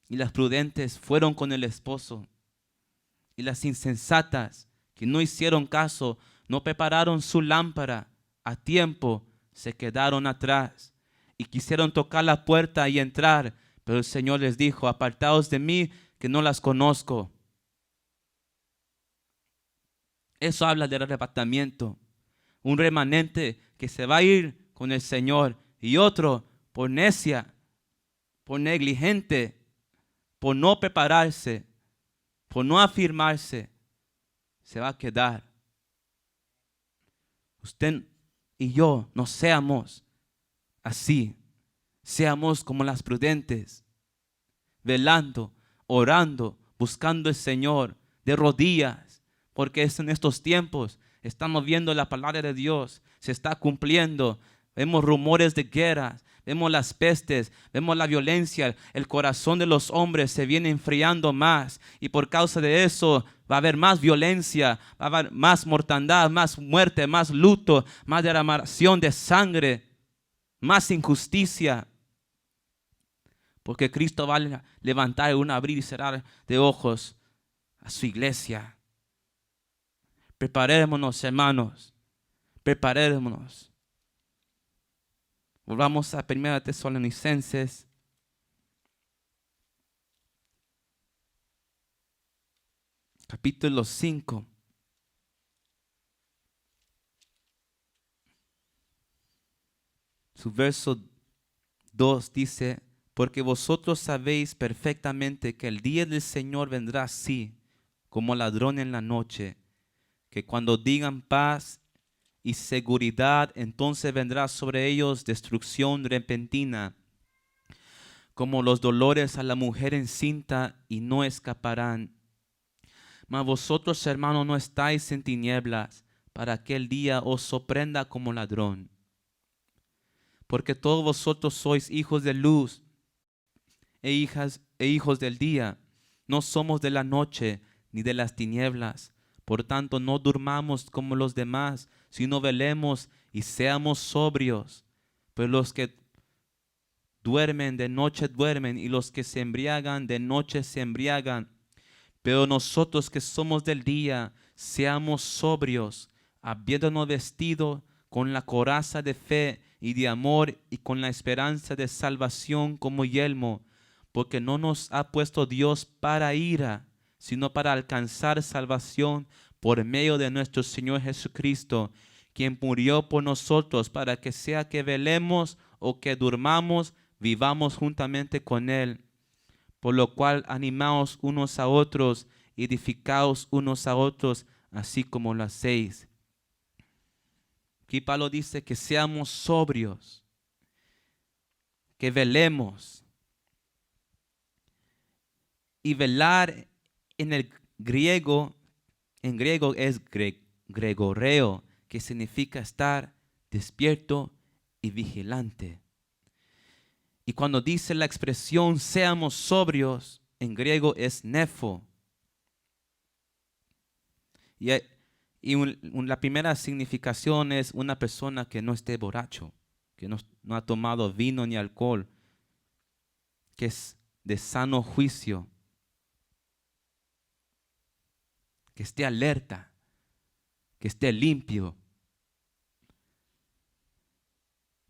y las prudentes fueron con el esposo, y las insensatas que no hicieron caso, no prepararon su lámpara a tiempo, se quedaron atrás y quisieron tocar la puerta y entrar, pero el Señor les dijo: apartaos de mí, que no las conozco. Eso habla del arrebatamiento. Un remanente que se va a ir con el Señor, y otro por necia, por negligente, por no prepararse, por no afirmarse, se va a quedar. Usted y yo no seamos así. Seamos como las prudentes, velando, orando, buscando al Señor de rodillas, porque es en estos tiempos estamos viendo la palabra de Dios, se está cumpliendo. Vemos rumores de guerras, vemos las pestes, vemos la violencia, el corazón de los hombres se viene enfriando más, y por causa de eso va a haber más violencia, va a haber más mortandad, más muerte, más luto, más derramación de sangre, más injusticia. Porque Cristo va a levantar un abrir y cerrar de ojos a su iglesia. Preparémonos, hermanos. Preparémonos. Volvamos a 1 Tesalonicenses. Capítulo 5. Su verso 2 dice: porque vosotros sabéis perfectamente que el día del Señor vendrá así, como ladrón en la noche, que cuando digan paz y seguridad, entonces vendrá sobre ellos destrucción repentina, como los dolores a la mujer encinta, y no escaparán. Mas vosotros, hermanos, no estáis en tinieblas, para aquel día os sorprenda como ladrón. Porque todos vosotros sois hijos de luz e hijos del día. No somos de la noche ni de las tinieblas. Por tanto, no durmamos como los demás, sino velemos y seamos sobrios. Pues los que duermen de noche duermen, y los que se embriagan de noche se embriagan. Pero nosotros que somos del día, seamos sobrios, habiéndonos vestido con la coraza de fe y de amor, y con la esperanza de salvación como yelmo. Porque no nos ha puesto Dios para ira, sino para alcanzar salvación por medio de nuestro Señor Jesucristo, quien murió por nosotros, para que sea que velemos o que durmamos, vivamos juntamente con Él. Por lo cual animaos unos a otros, edificaos unos a otros, así como lo hacéis. Aquí Pablo dice que seamos sobrios, que velemos. Y velar en griego es gregoreo, que significa estar despierto y vigilante. Y cuando dice la expresión seamos sobrios, en griego es nefo. La primera significación es una persona que no esté borracho, que no ha tomado vino ni alcohol, que es de sano juicio, que esté alerta, que esté limpio.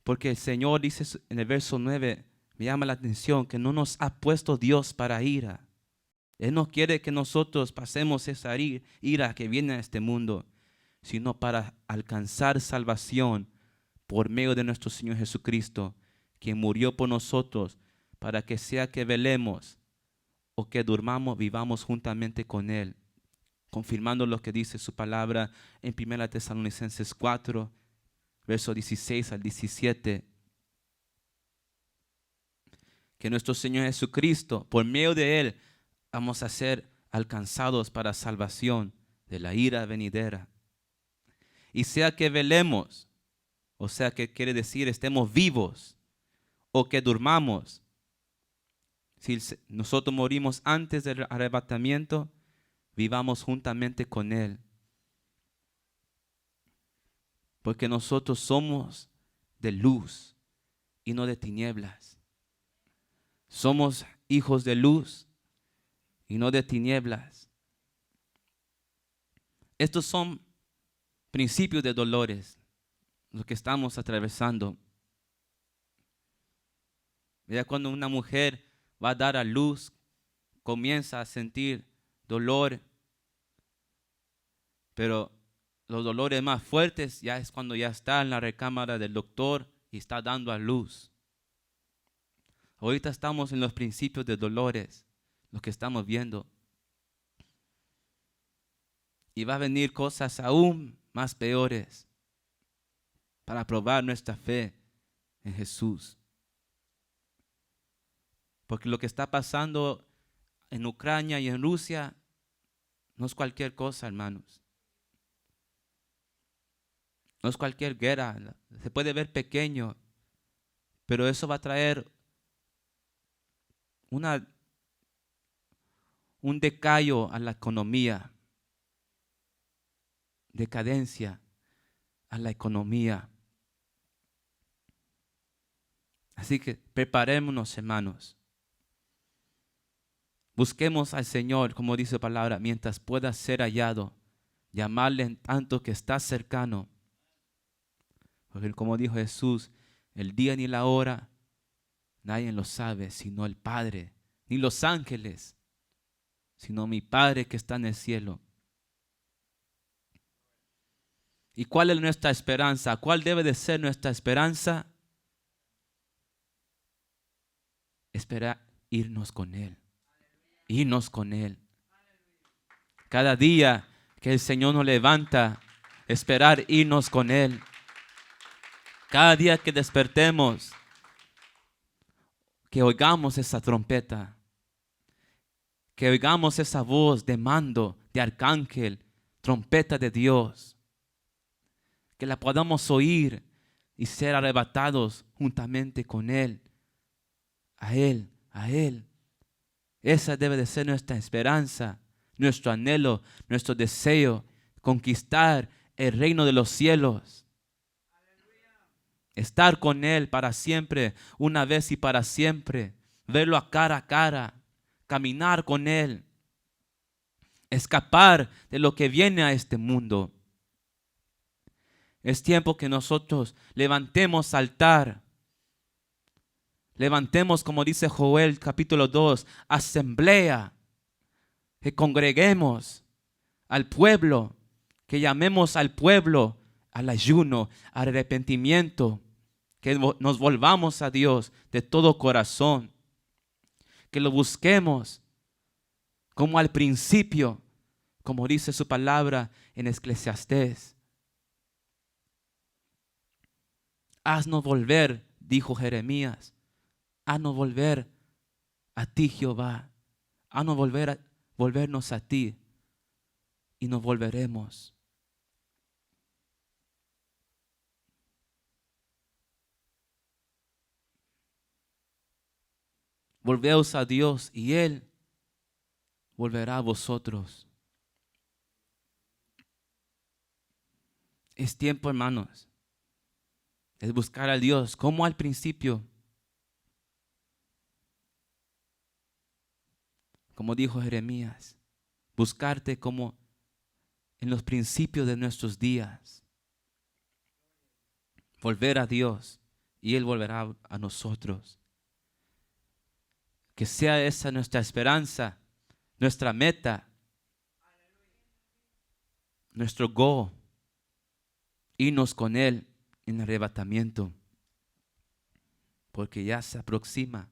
Porque el Señor dice en el verso 9, me llama la atención, que no nos ha puesto Dios para ira. Él no quiere que nosotros pasemos esa ira que viene a este mundo, sino para alcanzar salvación por medio de nuestro Señor Jesucristo, quien murió por nosotros, para que sea que velemos o que durmamos, vivamos juntamente con Él, confirmando lo que dice su palabra en 1 Tesalonicenses 4, versos 16 al 17. Que nuestro Señor Jesucristo, por medio de Él, vamos a ser alcanzados para salvación de la ira venidera. Y sea que velemos, o sea que quiere decir estemos vivos, o que durmamos. Si nosotros morimos antes del arrebatamiento, vivamos juntamente con Él. Porque nosotros somos de luz y no de tinieblas. Somos hijos de luz y no de tinieblas. Estos son principios de dolores, lo que estamos atravesando. Ya cuando una mujer va a dar a luz, comienza a sentir dolor, pero los dolores más fuertes ya es cuando ya está en la recámara del doctor y está dando a luz. Ahorita estamos en los principios de dolores, lo que estamos viendo. Y va a venir cosas aún más peores para probar nuestra fe en Jesús. Porque lo que está pasando en Ucrania y en Rusia no es cualquier cosa, hermanos. No es cualquier guerra. Se puede ver pequeño, pero eso va a traer un decayo a la economía, decadencia a la economía. Así que preparémonos, hermanos. Busquemos al Señor, como dice la palabra, mientras pueda ser hallado. Llamarle en tanto que está cercano. Porque como dijo Jesús, el día ni la hora, nadie lo sabe, sino el Padre, ni los ángeles, sino mi Padre que está en el cielo. ¿Y cuál es nuestra esperanza? ¿Cuál debe de ser nuestra esperanza? Esperar irnos con Él. Irnos con Él. Cada día que el Señor nos levanta, esperar irnos con Él. Cada día que despertemos, que oigamos esa trompeta, que oigamos esa voz de mando, de arcángel, trompeta de Dios, que la podamos oír y ser arrebatados juntamente con Él, a Él, a Él. Esa debe de ser nuestra esperanza, nuestro anhelo, nuestro deseo, conquistar el reino de los cielos. Estar con Él para siempre, una vez y para siempre. Verlo a cara, caminar con Él. Escapar de lo que viene a este mundo. Es tiempo que nosotros levantemos altar. Levantemos, como dice Joel capítulo 2, asamblea. Que congreguemos al pueblo. Que llamemos al pueblo al ayuno, al arrepentimiento. Que nos volvamos a Dios de todo corazón. Que lo busquemos como al principio, como dice su palabra en Eclesiastés. Haznos volver, dijo Jeremías. Haznos volver a ti, Jehová. Haznos volvernos a ti y nos volveremos. Volveos a Dios y Él volverá a vosotros. Es tiempo, hermanos, es buscar a Dios como al principio. Como dijo Jeremías, buscarte como en los principios de nuestros días. Volver a Dios y Él volverá a nosotros. Que sea esa nuestra esperanza, nuestra meta, nuestro goal, irnos con Él en arrebatamiento, porque ya se aproxima.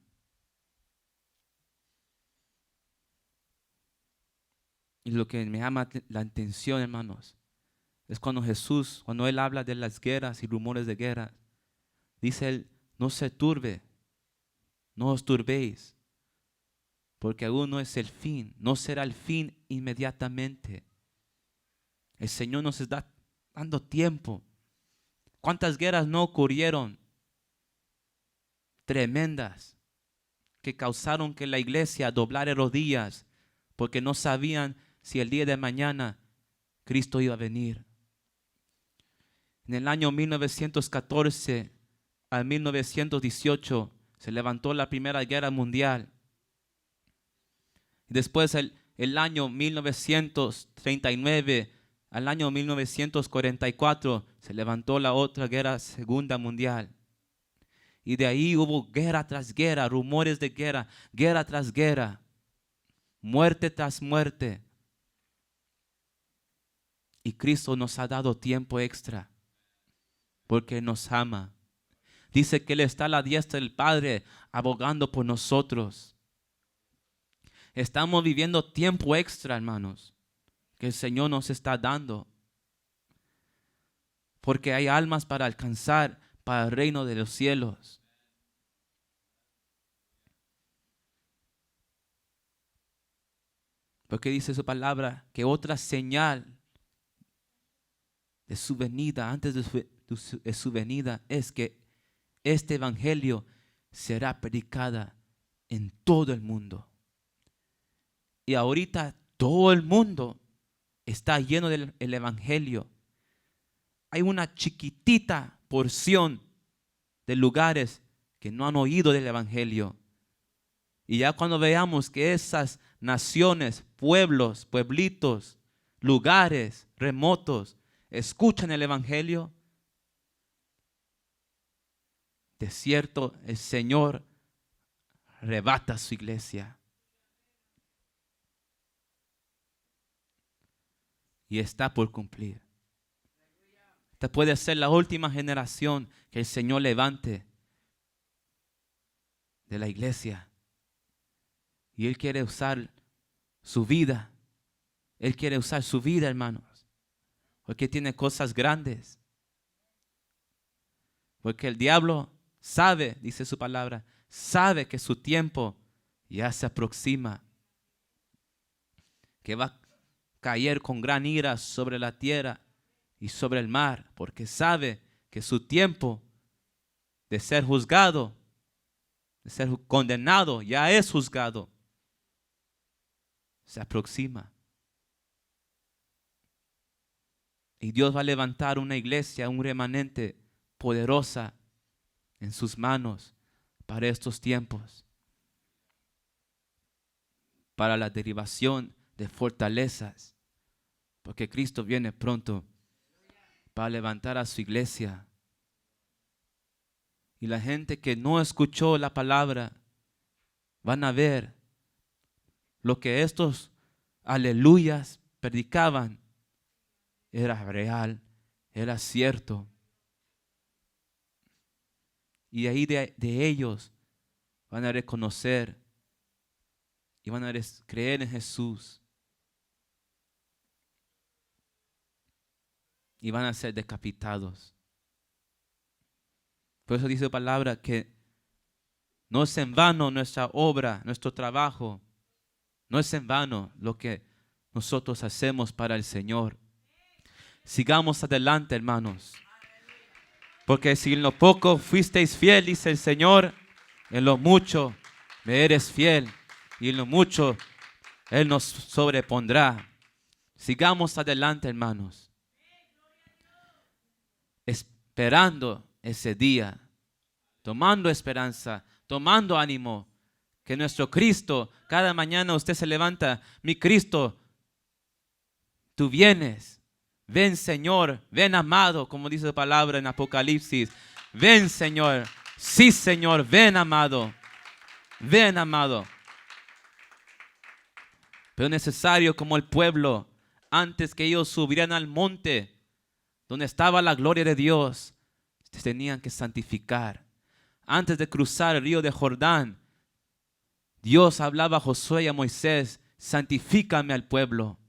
Y lo que me llama la atención, hermanos, es cuando Jesús, cuando Él habla de las guerras y rumores de guerra, dice Él, no se turbe, no os turbéis, porque aún no es el fin, no será el fin inmediatamente. El Señor nos está dando tiempo. ¿Cuántas guerras no ocurrieron? Tremendas, que causaron que la iglesia doblara rodillas, porque no sabían si el día de mañana Cristo iba a venir. En el año 1914 al 1918 se levantó la Primera Guerra Mundial. Después el año 1939 al año 1944 se levantó la otra guerra, Segunda Mundial. Y de ahí hubo guerra tras guerra, rumores de guerra, guerra tras guerra, muerte tras muerte. Y Cristo nos ha dado tiempo extra porque nos ama. Dice que Él está a la diestra del Padre abogando por nosotros. Estamos viviendo tiempo extra, hermanos, que el Señor nos está dando. Porque hay almas para alcanzar para el reino de los cielos. Porque dice su palabra que otra señal de su venida, antes de su venida, es que este evangelio será predicada en todo el mundo. Y ahorita todo el mundo está lleno del evangelio. Hay una chiquitita porción de lugares que no han oído del evangelio. Y ya cuando veamos que esas naciones, pueblos, pueblitos, lugares remotos escuchan el evangelio, de cierto el Señor arrebata su iglesia. Y está por cumplir. Esta puede ser la última generación que el Señor levante de la iglesia. Y Él quiere usar su vida. Él quiere usar su vida, hermanos. Porque tiene cosas grandes. Porque el diablo sabe, dice su palabra, sabe que su tiempo ya se aproxima. Que va a caer con gran ira sobre la tierra y sobre el mar. Porque sabe que su tiempo de ser juzgado, de ser condenado, ya es juzgado. Se aproxima. Y Dios va a levantar una iglesia, un remanente poderosa en sus manos para estos tiempos. Para la derivación de fortalezas. Porque Cristo viene pronto para levantar a su iglesia. Y la gente que no escuchó la palabra van a ver lo que estos aleluyas predicaban era real, era cierto. Y ahí de ellos van a reconocer y van a creer en Jesús. Y van a ser decapitados. Por eso dice la palabra que no es en vano nuestra obra, nuestro trabajo. No es en vano lo que nosotros hacemos para el Señor. Sigamos adelante, hermanos. Porque si en lo poco fuisteis fiel, dice el Señor, en lo mucho me eres fiel. Y en lo mucho Él nos sobrepondrá. Sigamos adelante, hermanos. Esperando ese día. Tomando esperanza, tomando ánimo. Que nuestro Cristo, cada mañana usted se levanta, mi Cristo, tú vienes. Ven, Señor, ven, amado, como dice la palabra en Apocalipsis. Ven, Señor. Sí, Señor, ven, amado. Ven, amado. Pero es necesario, como el pueblo, antes que ellos subieran al monte donde estaba la gloria de Dios, se tenían que santificar. Antes de cruzar el río de Jordán, Dios hablaba a Josué y a Moisés: santifícame al pueblo.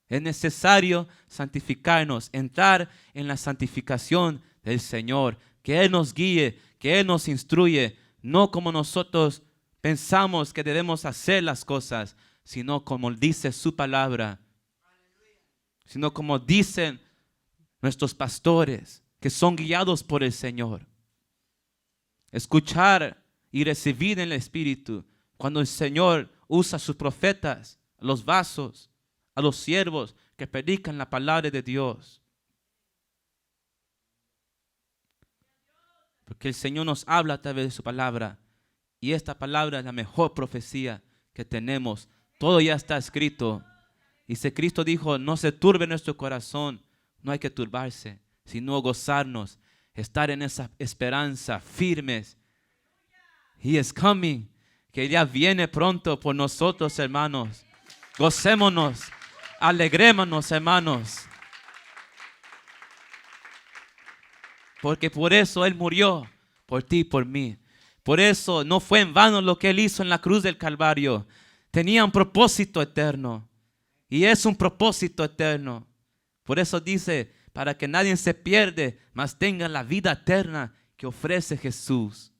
Es necesario santificarnos, entrar en la santificación del Señor, que Él nos guíe, que Él nos instruye, no como nosotros pensamos que debemos hacer las cosas, sino como dice su palabra, sino como dicen nuestros pastores, que son guiados por el Señor. Escuchar y recibir en el Espíritu cuando el Señor usa a sus profetas, a los vasos, a los siervos que predican la palabra de Dios. Porque el Señor nos habla a través de su palabra, y esta palabra es la mejor profecía que tenemos. Todo ya está escrito. Y si Cristo dijo: no se turbe nuestro corazón, no hay que turbarse, sino gozarnos, estar en esa esperanza firmes. He is coming, que ya viene pronto por nosotros, hermanos. Gocémonos, alegrémonos, hermanos, porque por eso Él murió, por ti y por mí. Por eso no fue en vano lo que Él hizo en la cruz del Calvario. Tenía un propósito eterno, y es un propósito eterno. Por eso dice: para que nadie se pierde, mas tenga la vida eterna que ofrece Jesús.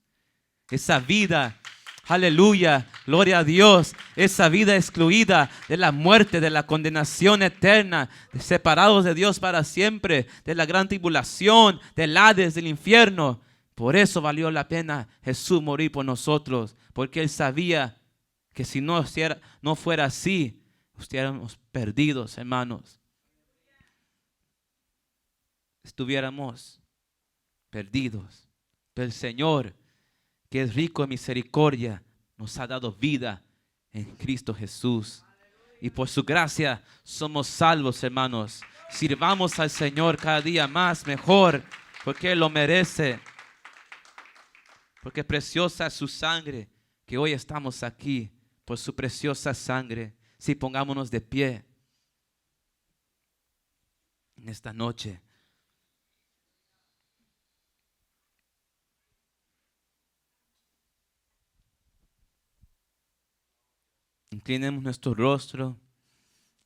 Esa vida, aleluya, gloria a Dios, esa vida excluida de la muerte, de la condenación eterna, separados de Dios para siempre, de la gran tribulación, del Hades, del infierno. Por eso valió la pena Jesús morir por nosotros, porque Él sabía que si no fuera así, estuviéramos perdidos, hermanos. Estuviéramos perdidos. Pero el Señor, que es rico en misericordia, nos ha dado vida en Cristo Jesús. Y por su gracia somos salvos, hermanos. Sirvamos al Señor cada día más, mejor, porque Él lo merece. Porque preciosa es su sangre, que hoy estamos aquí por su preciosa sangre. Si pongámonos de pie en esta noche. Inclinemos nuestro rostro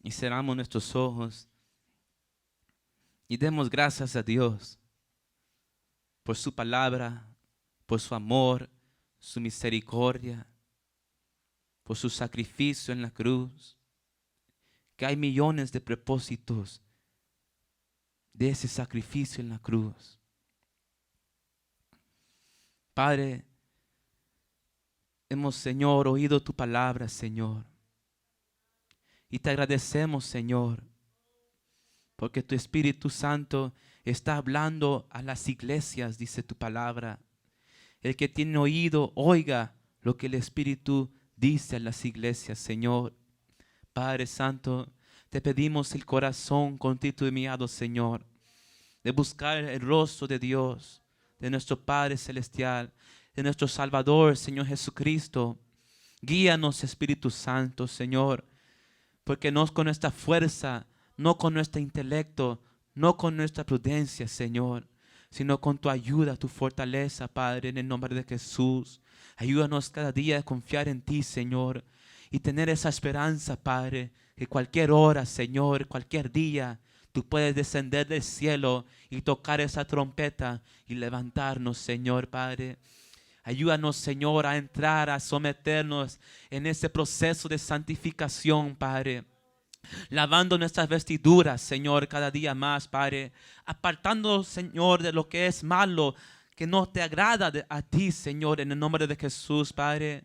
y cerramos nuestros ojos y demos gracias a Dios por su palabra, por su amor, su misericordia, por su sacrificio en la cruz. Que hay millones de propósitos de ese sacrificio en la cruz. Padre, hemos, Señor, oído tu palabra, Señor. Y te agradecemos, Señor, porque tu Espíritu Santo está hablando a las iglesias, dice tu palabra. El que tiene oído, oiga lo que el Espíritu dice a las iglesias, Señor. Padre Santo, te pedimos el corazón contrito y humillado, Señor, de buscar el rostro de Dios, de nuestro Padre Celestial, de nuestro Salvador, Señor Jesucristo. Guíanos, Espíritu Santo, Señor, porque no con nuestra fuerza, no con nuestro intelecto, no con nuestra prudencia, Señor, sino con tu ayuda, tu fortaleza, Padre, en el nombre de Jesús. Ayúdanos cada día a confiar en ti, Señor, y tener esa esperanza, Padre, que cualquier hora, Señor, cualquier día, tú puedes descender del cielo y tocar esa trompeta y levantarnos, Señor, Padre. Ayúdanos, Señor, a entrar, a someternos en ese proceso de santificación, Padre. Lavando nuestras vestiduras, Señor, cada día más, Padre. Apartando, Señor, de lo que es malo, que no te agrada a ti, Señor, en el nombre de Jesús, Padre.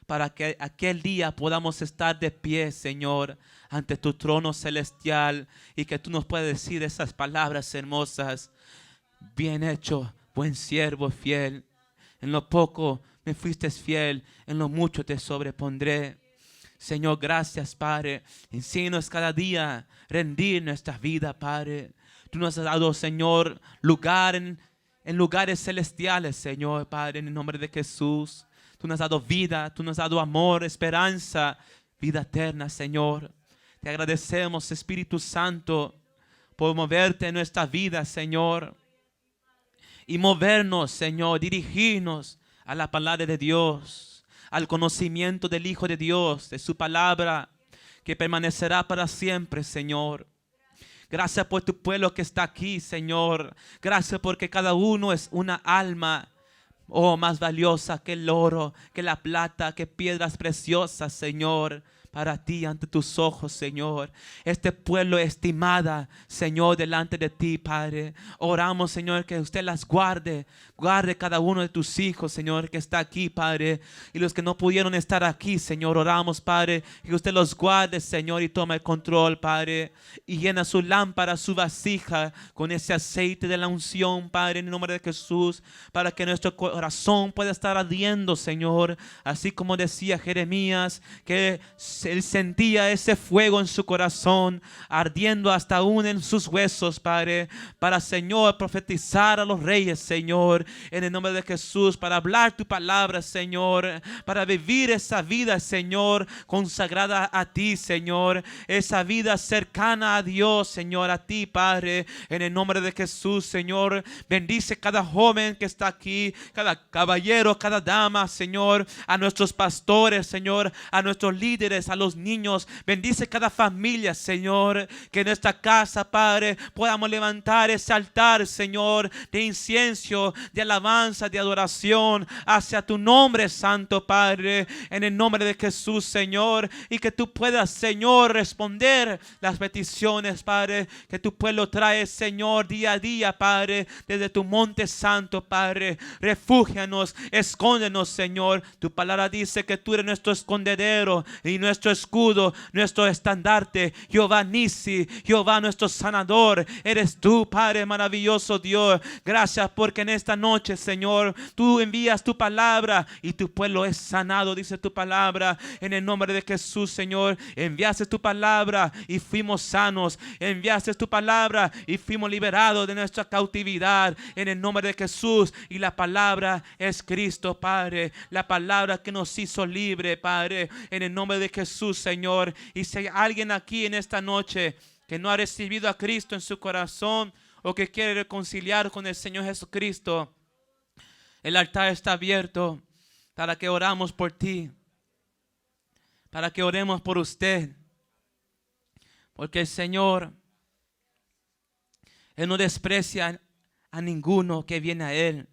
Para que aquel día podamos estar de pie, Señor, ante tu trono celestial y que tú nos puedas decir esas palabras hermosas. Bien hecho, buen siervo fiel. En lo poco me fuiste fiel, en lo mucho te sobrepondré. Señor, gracias, Padre. Enséñanos cada día rendir nuestra vida, Padre. Tú nos has dado, Señor, lugar en lugares celestiales, Señor, Padre, en el nombre de Jesús. Tú nos has dado vida, tú nos has dado amor, esperanza, vida eterna, Señor. Te agradecemos, Espíritu Santo, por moverte en nuestra vida, Señor. Y movernos, Señor, dirigirnos a la palabra de Dios, al conocimiento del Hijo de Dios, de su palabra, que permanecerá para siempre, Señor. Gracias por tu pueblo que está aquí, Señor. Gracias porque cada uno es una alma, oh, más valiosa que el oro, que la plata, que piedras preciosas, Señor, para ti ante tus ojos, Señor. Este pueblo estimada, Señor, delante de ti, Padre. Oramos, Señor, que usted las guarde. Guarde cada uno de tus hijos, Señor, que está aquí, Padre. Y los que no pudieron estar aquí, Señor, oramos, Padre, que usted los guarde, Señor, y tome el control, Padre. Y llena su lámpara, su vasija con ese aceite de la unción, Padre, en el nombre de Jesús, para que nuestro corazón pueda estar ardiendo, Señor. Así como decía Jeremías, que él sentía ese fuego en su corazón, ardiendo hasta aún en sus huesos, Padre, para, Señor, profetizar a los reyes, Señor, en el nombre de Jesús, para hablar tu palabra, Señor, para vivir esa vida, Señor, consagrada a ti, Señor, esa vida cercana a Dios, Señor, a ti, Padre, en el nombre de Jesús, Señor. Bendice cada joven que está aquí, cada caballero, cada dama, Señor, a nuestros pastores, Señor, a nuestros líderes, a los niños. Bendice cada familia, Señor, que en esta casa, Padre, podamos levantar ese altar, Señor, de incienso, de alabanza, de adoración hacia tu nombre santo, Padre, en el nombre de Jesús, Señor, y que tú puedas, Señor, responder las peticiones, Padre, que tu pueblo trae, Señor, día a día, Padre, desde tu monte santo, Padre. Refúgianos, escóndenos, Señor. Tu palabra dice que tú eres nuestro escondedero y nuestro escudo, nuestro estandarte. Jehová Nisi, Jehová nuestro sanador, eres tú, Padre maravilloso Dios. Gracias porque en esta noche, Señor, tú envías tu palabra y tu pueblo es sanado, dice tu palabra, en el nombre de Jesús, Señor. Enviaste tu palabra y fuimos sanos. Enviaste tu palabra y fuimos liberados de nuestra cautividad, en el nombre de Jesús. Y la palabra es Cristo, Padre, la palabra que nos hizo libre, Padre, en el nombre de Jesús, Señor. Y si hay alguien aquí en esta noche que no ha recibido a Cristo en su corazón, o que quiere reconciliar con el Señor Jesucristo, el altar está abierto para que oramos por ti, para que oremos por usted, porque el Señor, Él no desprecia a ninguno que viene a Él.